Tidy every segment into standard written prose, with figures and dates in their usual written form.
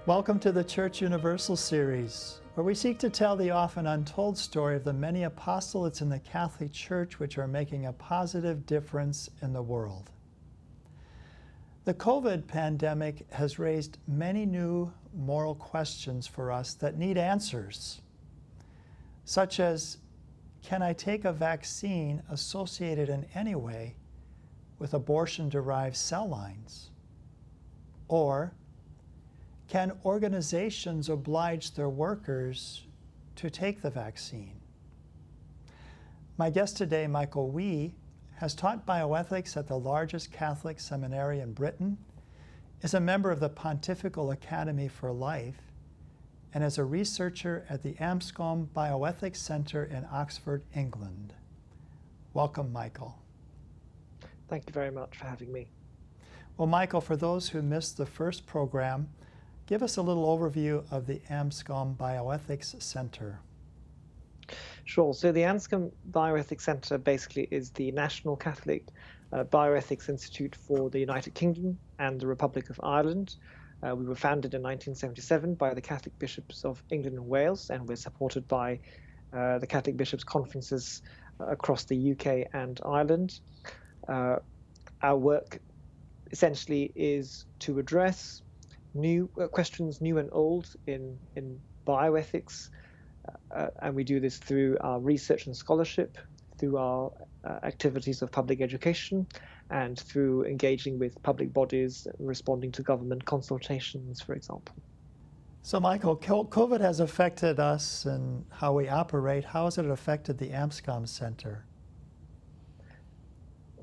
Welcome to the Church Universal series, where we seek to tell the often untold story of the many apostolates in the Catholic Church which are making a positive difference in the world. The COVID pandemic has raised many new moral questions for us that need answers, such as, can I take a vaccine associated in any way with abortion-derived cell lines? Or, can organizations oblige their workers to take the vaccine? My guest today, Michael Wee, has taught bioethics at the largest Catholic seminary in Britain, is a member of the Pontifical Academy for Life, and is a researcher at the Anscombe Bioethics Center in Oxford, England. Welcome, Michael. Thank you very much for having me. Well, Michael, for those who missed the first program, give us a little overview of the Anscombe Bioethics Center. Sure. So the Anscombe Bioethics Center basically is the National Catholic Bioethics Institute for the United Kingdom and the Republic of Ireland. We were founded in 1977 by the Catholic Bishops of England and Wales, and we're supported by the Catholic Bishops' conferences across the UK and Ireland. Our work essentially is to address new questions, new and old, in bioethics, and we do this through our research and scholarship, through our activities of public education, and through engaging with public bodies, responding to government consultations, for example. So, Michael, COVID has affected us and how we operate. How has it affected the Anscombe Center?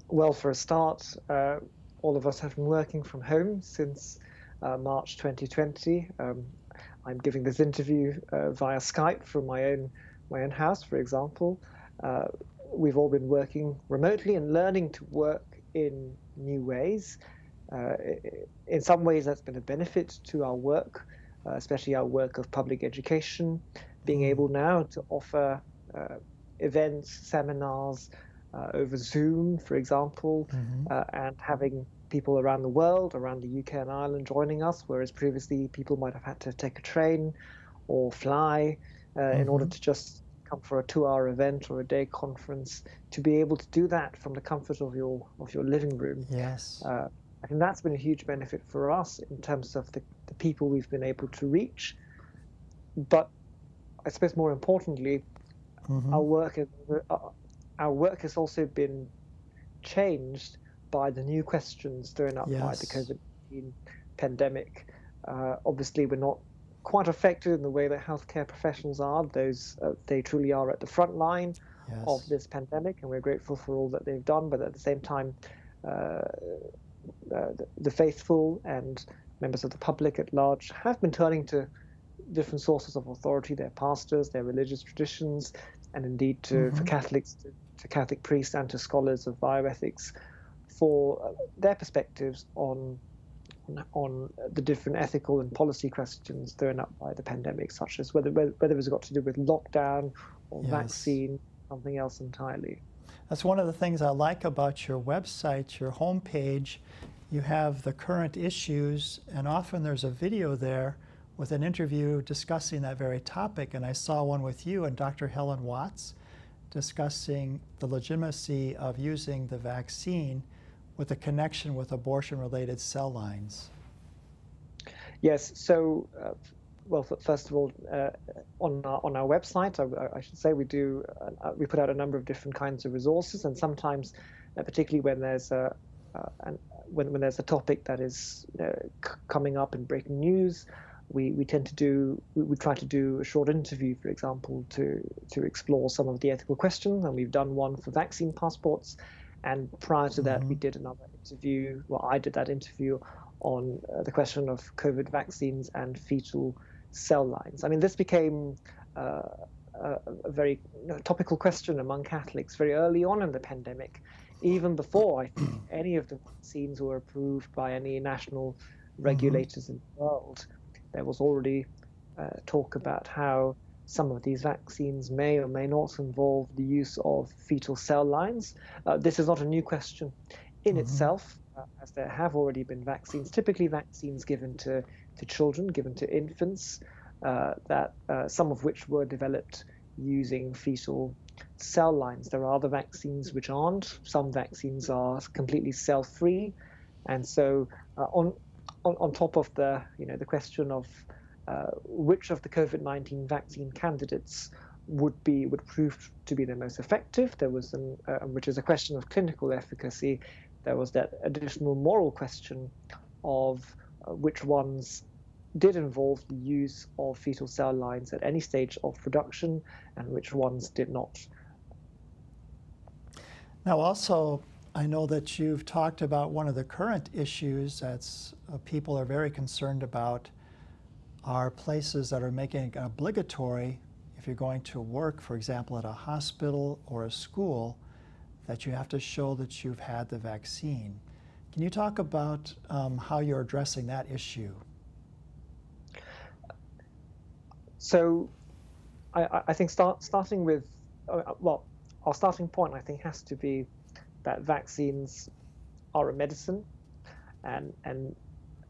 Well, for a start, all of us have been working from home since March 2020. I'm giving this interview via Skype from my own house, for example. We've all been working remotely and learning to work in new ways. In some ways, that's been a benefit to our work, especially our work of public education, being able now to offer events, seminars over Zoom, for example, and having people around the world, around the UK and Ireland, joining us, whereas previously people might have had to take a train or fly in order to just come for a 2-hour event or a day conference. To be able to do that from the comfort of your living room, yes, I think that's been a huge benefit for us in terms of the people we've been able to reach. But I suppose more importantly, our work has also been changed by the new questions thrown up by the COVID-19 pandemic. Obviously, we're not quite affected in the way that healthcare professionals are. They truly are at the front line of this pandemic, and we're grateful for all that they've done. But at the same time, the faithful and members of the public at large have been turning to different sources of authority, their pastors, their religious traditions, and indeed for Catholics, to Catholic priests and to scholars of bioethics, for their perspectives on the different ethical and policy questions thrown up by the pandemic, such as whether it's got to do with lockdown or vaccine, something else entirely. That's one of the things I like about your website, your homepage. You have the current issues, and often there's a video there with an interview discussing that very topic. And I saw one with you and Dr. Helen Watts discussing the legitimacy of using the vaccine with a connection with abortion-related cell lines. Yes. So, well, first of all, on our website, I should say, we put out a number of different kinds of resources, and sometimes, particularly when there's when there's a topic that is coming up in breaking news, we try to do a short interview, for example, to explore some of the ethical questions, and we've done one for vaccine passports. And prior to that, we did another interview. Well, I did that interview on the question of COVID vaccines and fetal cell lines. I mean, this became a very topical question among Catholics very early on in the pandemic, even before I think any of the vaccines were approved by any national regulators in the world. There was already talk about how some of these vaccines may or may not involve the use of fetal cell lines. This is not a new question. in itself, as there have already been vaccines, typically vaccines given to children, given to infants, that some of which were developed using fetal cell lines. There are other vaccines which aren't. Some vaccines are completely cell-free, and so on top of the question of which of the COVID-19 vaccine candidates would prove to be the most effective, there was which is a question of clinical efficacy. There was that additional moral question of which ones did involve the use of fetal cell lines at any stage of production and which ones did not. Now also, I know that you've talked about one of the current issues that's people are very concerned about are places that are making it obligatory if you're going to work, for example, at a hospital or a school, that you have to show that you've had the vaccine. Can you talk about how you're addressing that issue? So I think starting with, well, our starting point, I think, has to be that vaccines are a medicine, and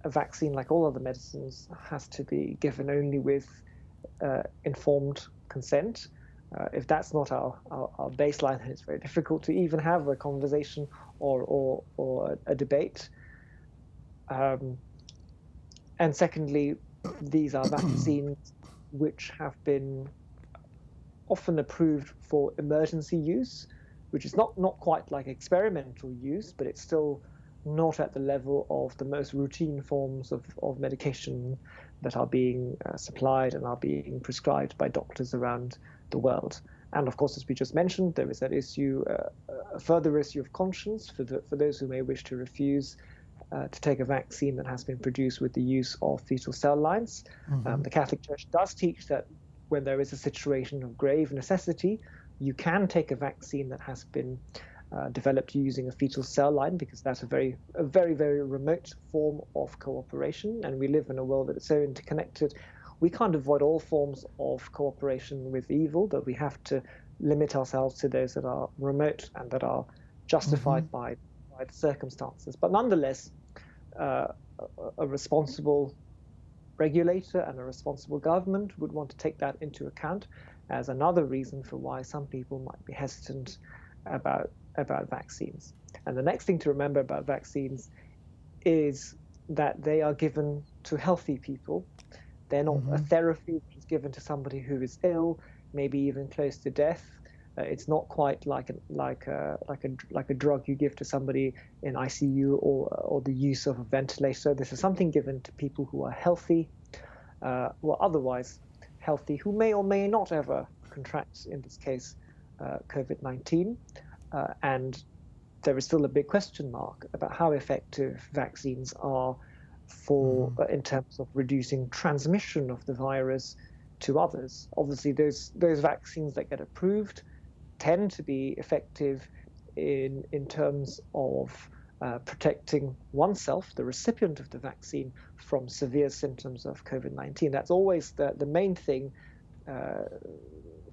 a vaccine, like all other medicines, has to be given only with informed consent. If that's not our baseline, then it's very difficult to even have a conversation or a debate. And secondly, these are vaccines which have been often approved for emergency use, which is not quite like experimental use, but it's still not at the level of the most routine forms of medication that are being supplied and are being prescribed by doctors around the world. And of course, as we just mentioned, there is that issue, a further issue of conscience for those who may wish to refuse to take a vaccine that has been produced with the use of fetal cell lines. The Catholic Church does teach that when there is a situation of grave necessity, you can take a vaccine that has been developed using a fetal cell line, because that's a very, very remote form of cooperation, and we live in a world that is so interconnected. We can't avoid all forms of cooperation with evil, but we have to limit ourselves to those that are remote and that are justified by the circumstances. But nonetheless, a responsible regulator and a responsible government would want to take that into account as another reason for why some people might be hesitant about vaccines. And the next thing to remember about vaccines is that they are given to healthy people. They're not a therapy which is given to somebody who is ill, maybe even close to death. It's not quite like a drug you give to somebody in ICU or the use of a ventilator. This is something given to people who are healthy, or otherwise healthy, who may or may not ever contract, in this case, COVID-19. And there is still a big question mark about how effective vaccines are for in terms of reducing transmission of the virus to others. Obviously, those vaccines that get approved tend to be effective in terms of protecting oneself, the recipient of the vaccine, from severe symptoms of COVID-19. That's always the main thing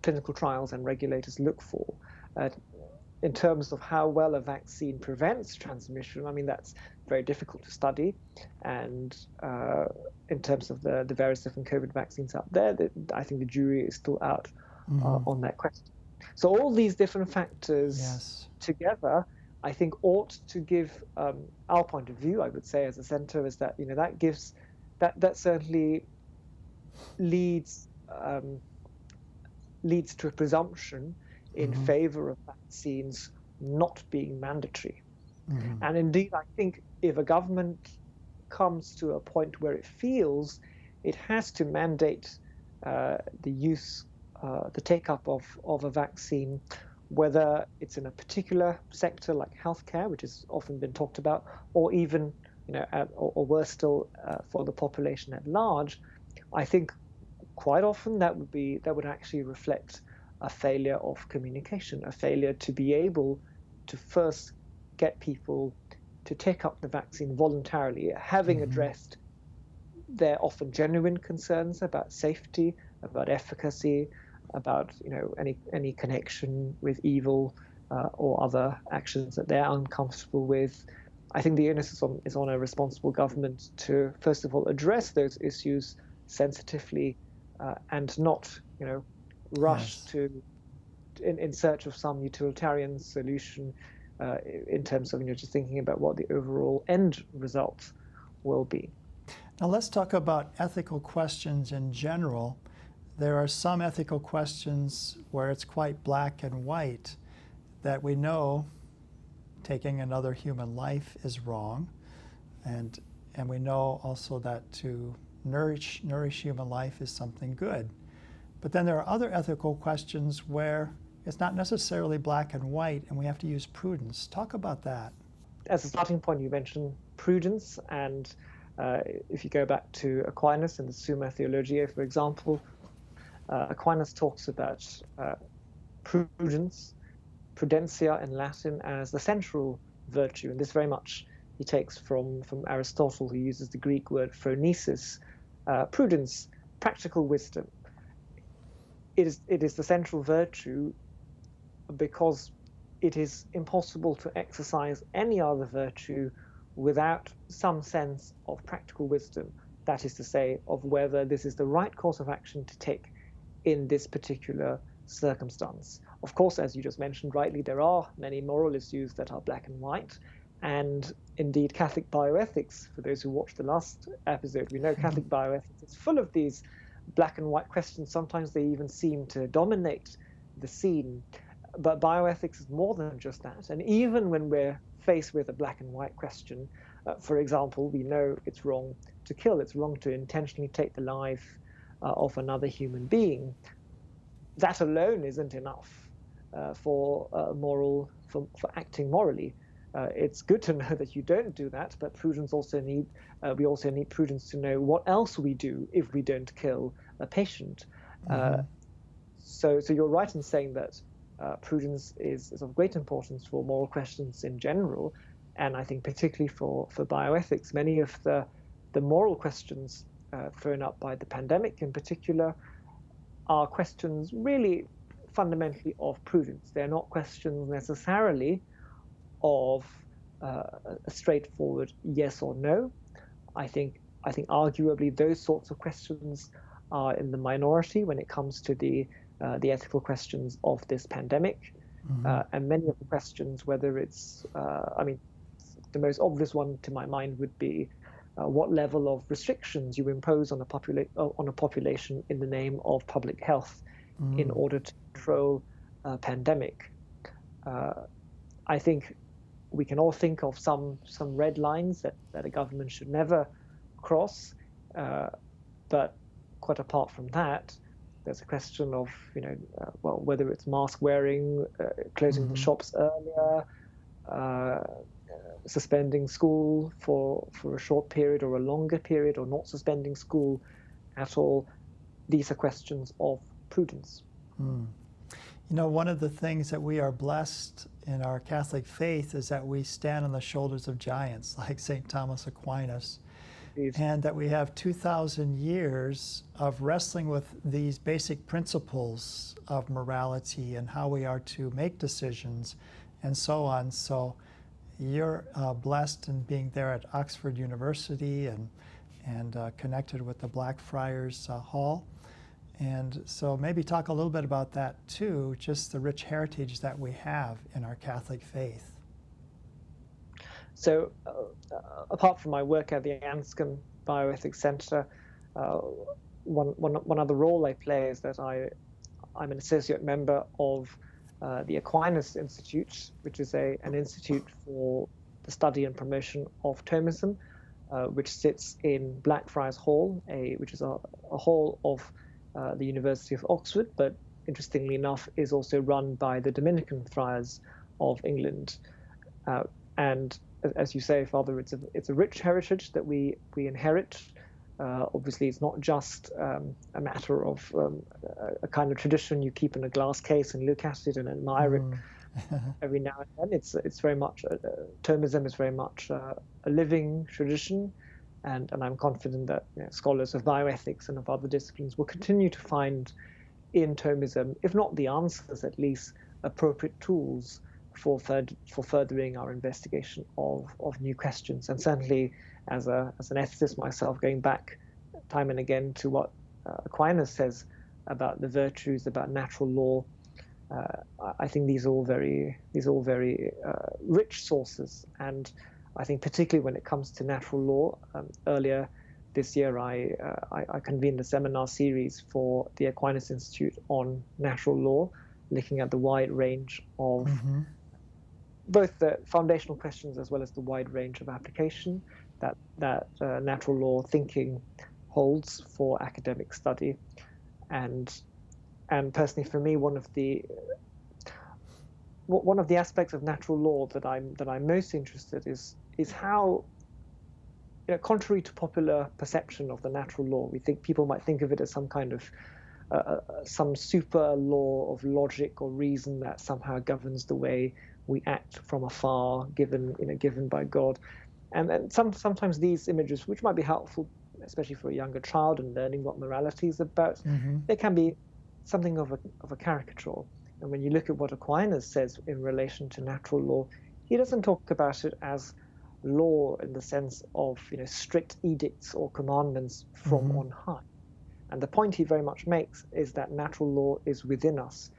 clinical trials and regulators look for. In terms of how well a vaccine prevents transmission, I mean, that's very difficult to study. And in terms of the various different COVID vaccines out there, I think the jury is still out on that question. So all these different factors together, I think, ought to give our point of view, I would say, as a centre, is that, that certainly leads to a presumption in favour of vaccines not being mandatory. And indeed, I think if a government comes to a point where it feels it has to mandate the use, the take-up of a vaccine, whether it's in a particular sector like healthcare, which has often been talked about, or even, or worse still, for the population at large, I think quite often that would actually reflect a failure of communication, a failure to be able to first get people to take up the vaccine voluntarily, having addressed their often genuine concerns about safety, about efficacy, about any connection with evil or other actions that they're uncomfortable with, I think the onus is on a responsible government to, first of all, address those issues sensitively and not, rush Yes. to in search of some utilitarian solution in terms of just thinking about what the overall end result will be. Now let's talk about ethical questions in general. There are some ethical questions where it's quite black and white, that we know taking another human life is wrong, and we know also that to nourish human life is something good. But then there are other ethical questions where it's not necessarily black and white, and we have to use prudence. Talk about that. As a starting point, you mentioned prudence, and if you go back to Aquinas in the Summa Theologiae, for example, Aquinas talks about prudence, prudentia in Latin, as the central virtue, and this very much he takes from Aristotle, who uses the Greek word phronesis, prudence, practical wisdom. It is the central virtue because it is impossible to exercise any other virtue without some sense of practical wisdom. That is to say, of whether this is the right course of action to take in this particular circumstance. Of course, as you just mentioned rightly, there are many moral issues that are black and white. And indeed, Catholic bioethics, for those who watched the last episode, we know Catholic bioethics is full of these black and white questions. Sometimes they even seem to dominate the scene. But bioethics is more than just that. And even when we're faced with a black and white question, for example, we know it's wrong to kill, it's wrong to intentionally take the life of another human being. That alone isn't enough for acting morally. It's good to know that you don't do that, but prudence also we also need prudence to know what else we do if we don't kill a patient. So you're right in saying that prudence is of great importance for moral questions in general, and I think particularly for bioethics. Many of the moral questions thrown up by the pandemic in particular are questions really fundamentally of prudence. They're not questions necessarily of a straightforward yes or no. I think arguably those sorts of questions are in the minority when it comes to the ethical questions of this pandemic. And many of the questions, whether it's, the most obvious one to my mind would be what level of restrictions you impose on a population in the name of public health in order to control a pandemic. I think we can all think of some red lines that a government should never cross, but quite apart from that, there's a question of whether it's mask wearing, closing the shops earlier, suspending school for a short period or a longer period, or not suspending school at all. These are questions of prudence. One of the things that we are blessed in our Catholic faith is that we stand on the shoulders of giants like St. Thomas Aquinas, and that we have 2,000 years of wrestling with these basic principles of morality and how we are to make decisions and so on. So you're blessed in being there at Oxford University and connected with the Blackfriars Hall. And so maybe talk a little bit about that too, just the rich heritage that we have in our Catholic faith. So apart from my work at the Anscombe Bioethics Center, one other role I play is that I'm an associate member of the Aquinas Institute, which is an institute for the study and promotion of Thomism, which sits in Blackfriars Hall, which is a hall of the University of Oxford, but interestingly enough is also run by the Dominican Friars of England. And as you say, Father, it's a rich heritage that we inherit. Obviously, it's not just a matter of a kind of tradition you keep in a glass case and look at it and admire it every now and then. It's very much Thomism is very much a living tradition, and I'm confident that scholars of bioethics and of other disciplines will continue to find in Thomism, if not the answers, at least appropriate tools for furthering our investigation of new questions. And certainly, as an ethicist myself, going back time and again to what Aquinas says about the virtues, about natural law, I think these are all very rich sources. And I think particularly when it comes to natural law, earlier this year I convened a seminar series for the Aquinas Institute on natural law, looking at the wide range of both the foundational questions as well as the wide range of application that natural law thinking holds for academic study. And personally, for me, one of the aspects of natural law that I'm most interested is how, contrary to popular perception of the natural law, people might think of it as some kind of some super law of logic or reason that somehow governs the way we act from afar, given by God. And then sometimes these images, which might be helpful, especially for a younger child and learning what morality is about, they can be something of a caricature. And when you look at what Aquinas says in relation to natural law, he doesn't talk about it as law in the sense of strict edicts or commandments from on high. And the point he very much makes is that natural law is within us.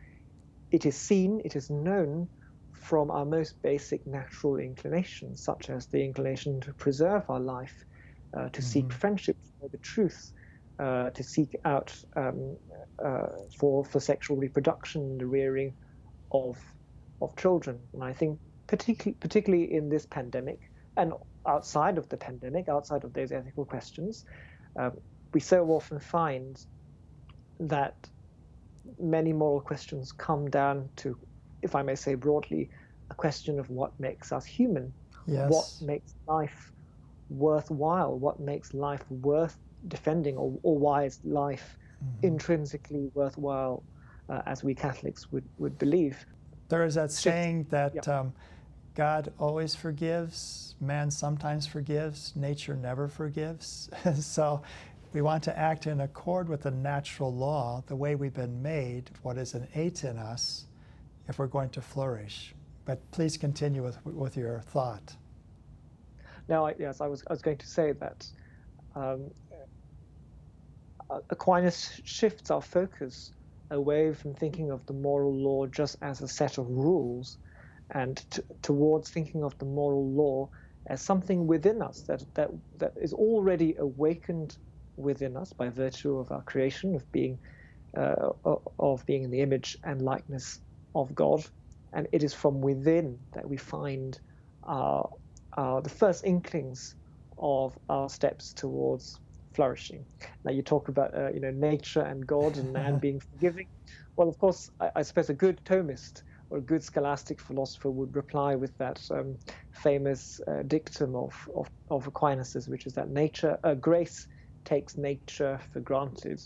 It is seen, it is known from our most basic natural inclinations, such as the inclination to preserve our life, to seek friendship for the truth, to seek out for sexual reproduction, the rearing of children. And I think particularly in this pandemic, and outside of the pandemic, outside of those ethical questions, we so often find that many moral questions come down to, if I may say broadly, a question of what makes us human, what makes life worthwhile, what makes life worth defending, or why is life intrinsically worthwhile, as we Catholics would believe. There is that saying that God always forgives, man sometimes forgives, nature never forgives. So we want to act in accord with the natural law, the way we've been made, what is innate in us, if we're going to flourish. But please continue with your thought. No, I was going to say that Aquinas shifts our focus away from thinking of the moral law just as a set of rules, and towards thinking of the moral law as something within us that is already awakened within us by virtue of our creation, of being in the image and likeness of God. And it is from within that we find the first inklings of our steps towards flourishing. Now you talk about nature and God and man being forgiving. Well, of course, I suppose a good Thomist or a good scholastic philosopher would reply with that famous dictum of Aquinas's, which is that grace takes nature for granted.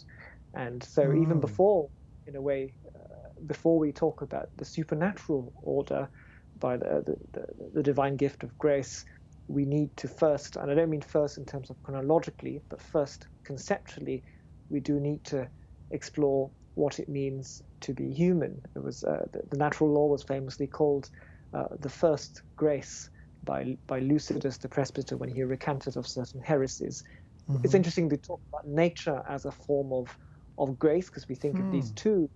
And so even before, in a way, before we talk about the supernatural order by the divine gift of grace, we need to first, and I don't mean first in terms of chronologically, but first conceptually, we do need to explore what it means to be human. It was the natural law was famously called the first grace by Lucidus the presbyter when he recanted of certain heresies. It's interesting to talk about nature as a form of grace, because we think of these two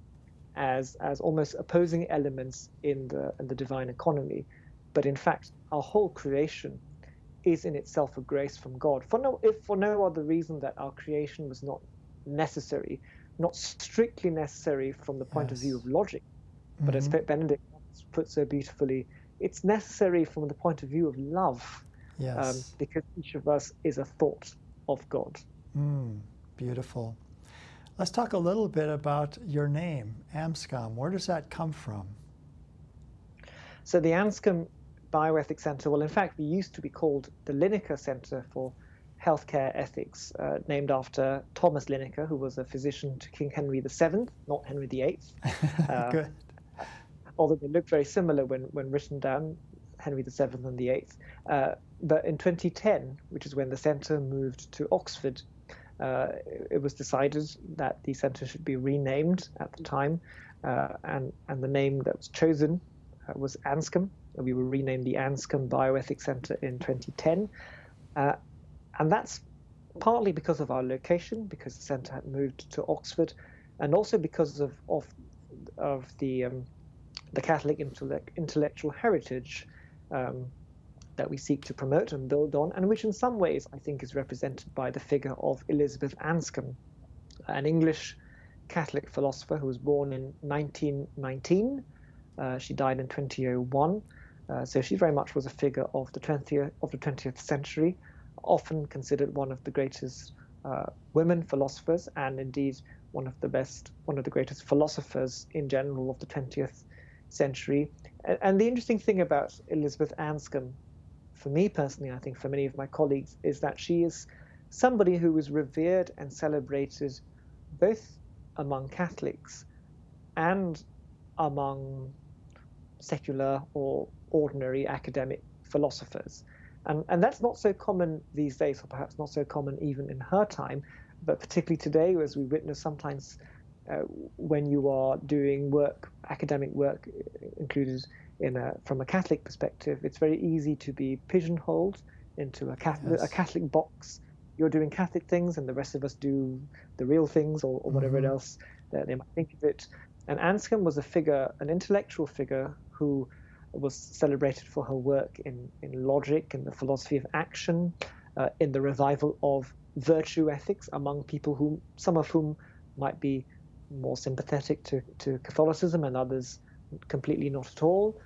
as almost opposing elements in the divine economy. But in fact, our whole creation is in itself a grace from God, if for no other reason that our creation was not necessary, not strictly necessary from the point of view of logic, but as Benedict put so beautifully, it's necessary from the point of view of love, because each of us is a thought of God. Beautiful. Let's talk a little bit about your name, Anscombe. Where does that come from? So the Anscombe Bioethics Center, well, in fact, we used to be called the Lineker Center for Healthcare Ethics, named after Thomas Lineker, who was a physician to King Henry VII, not Henry VIII. Good. Although they look very similar when written down, Henry VII and VIII. But in 2010, which is when the center moved to Oxford, it was decided that the center should be renamed at the time, and the name that was chosen was Anscombe. We were renamed the Anscombe Bioethics Centre in 2010. And that's partly because of our location, because the centre had moved to Oxford, and also because of the Catholic intellectual heritage that we seek to promote and build on, and which in some ways I think is represented by the figure of Elizabeth Anscombe, an English Catholic philosopher who was born in 1919. She died in 2001. So she very much was a figure of the 20th century, often considered one of the greatest women philosophers, and indeed one of the greatest philosophers in general of the 20th century. And the interesting thing about Elizabeth Anscombe, for me personally, I think for many of my colleagues, is that she is somebody who was revered and celebrated both among Catholics and among secular or ordinary academic philosophers. And that's not so common these days, or perhaps not so common even in her time, but particularly today, as we witness sometimes when you are doing work, academic work included from a Catholic perspective, it's very easy to be pigeonholed into a Catholic box. You're doing Catholic things, and the rest of us do the real things, or whatever else that they might think of it. And Anscombe was an intellectual figure who was celebrated for her work in logic, in the philosophy of action, in the revival of virtue ethics among people some of whom might be more sympathetic to Catholicism, and others completely not at all.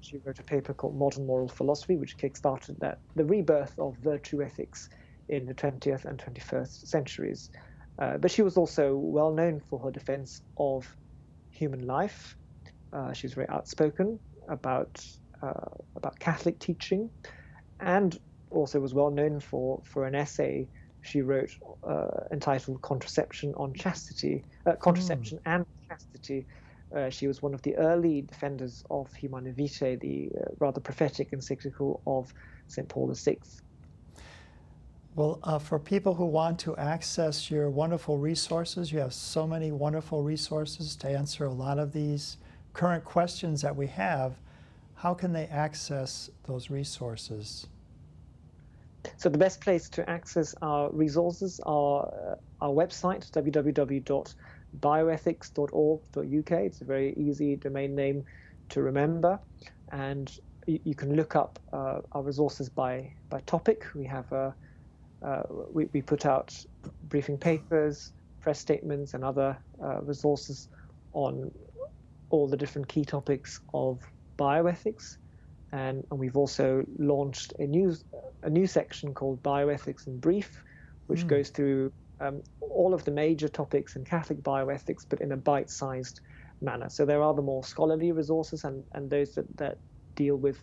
She wrote a paper called Modern Moral Philosophy, which kickstarted the rebirth of virtue ethics in the 20th and 21st centuries. But she was also well known for her defense of human life. She was very outspoken about Catholic teaching, and also was well known for an essay she wrote entitled Contraception and Chastity. She was one of the early defenders of Humanae Vitae, the rather prophetic encyclical of St. Paul VI. Well, for people who want to access your wonderful resources, you have so many wonderful resources to answer a lot of these current questions that we have. How can they access those resources? So the best place to access our resources are our website, www.bioethics.org.uk. It's a very easy domain name to remember, and you can look up our resources by topic. We have we put out briefing papers, press statements, and other resources on all the different key topics of bioethics. And we've also launched a new section called Bioethics in Brief, which goes through all of the major topics in Catholic bioethics, but in a bite-sized manner. So there are the more scholarly resources and those that deal with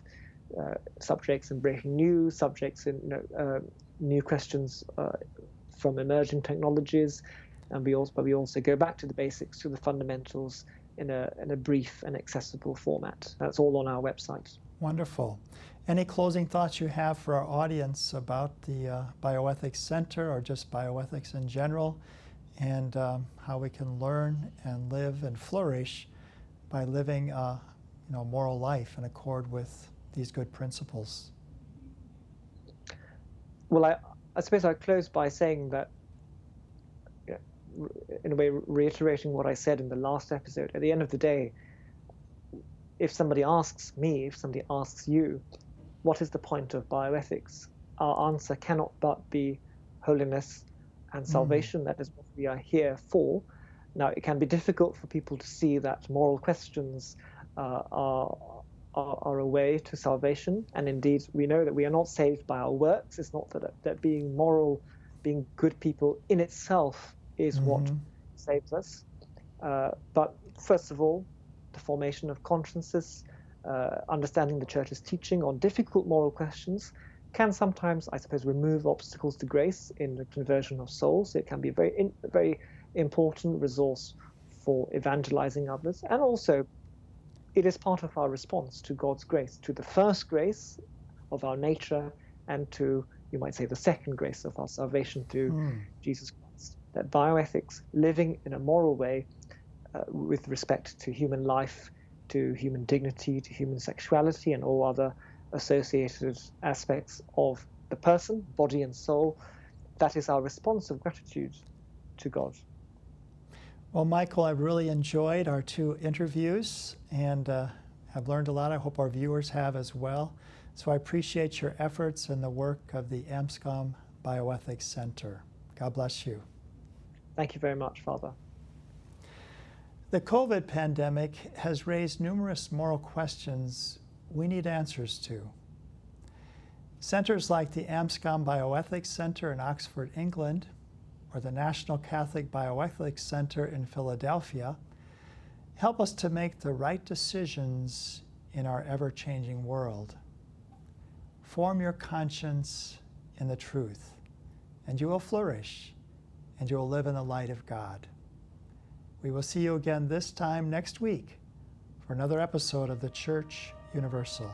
subjects in breaking news, subjects in new questions from emerging technologies, and we also go back to the basics, to the fundamentals in a brief and accessible format. That's all on our website. Wonderful. Any closing thoughts you have for our audience about the Bioethics Center, or just bioethics in general, and how we can learn and live and flourish by living a moral life in accord with these good principles? Well, I suppose I'd close by saying that, in a way, reiterating what I said in the last episode, at the end of the day, if somebody asks me, if somebody asks you, what is the point of bioethics? Our answer cannot but be holiness and salvation. That is what we are here for. Now, it can be difficult for people to see that moral questions are a way to salvation. And indeed, we know that we are not saved by our works. It's not that being moral, being good people in itself is what saves us. But first of all, the formation of consciences, understanding the Church's teaching on difficult moral questions can sometimes, I suppose, remove obstacles to grace in the conversion of souls. It can be a very important resource for evangelizing others. And also, it is part of our response to God's grace, to the first grace of our nature, and to, you might say, the second grace of our salvation through Jesus Christ. That bioethics, living in a moral way, with respect to human life, to human dignity, to human sexuality, and all other associated aspects of the person, body and soul. That is our response of gratitude to God. Well, Michael, I've really enjoyed our 2 interviews, and I've learned a lot. I hope our viewers have as well. So I appreciate your efforts and the work of the Anscombe Bioethics Center. God bless you. Thank you very much, Father. The COVID pandemic has raised numerous moral questions we need answers to. Centers like the Anscombe Bioethics Center in Oxford, England, or the National Catholic Bioethics Center in Philadelphia help us to make the right decisions in our ever-changing world. Form your conscience in the truth, and you will flourish, and you will live in the light of God. We will see you again this time next week for another episode of the Church Universal.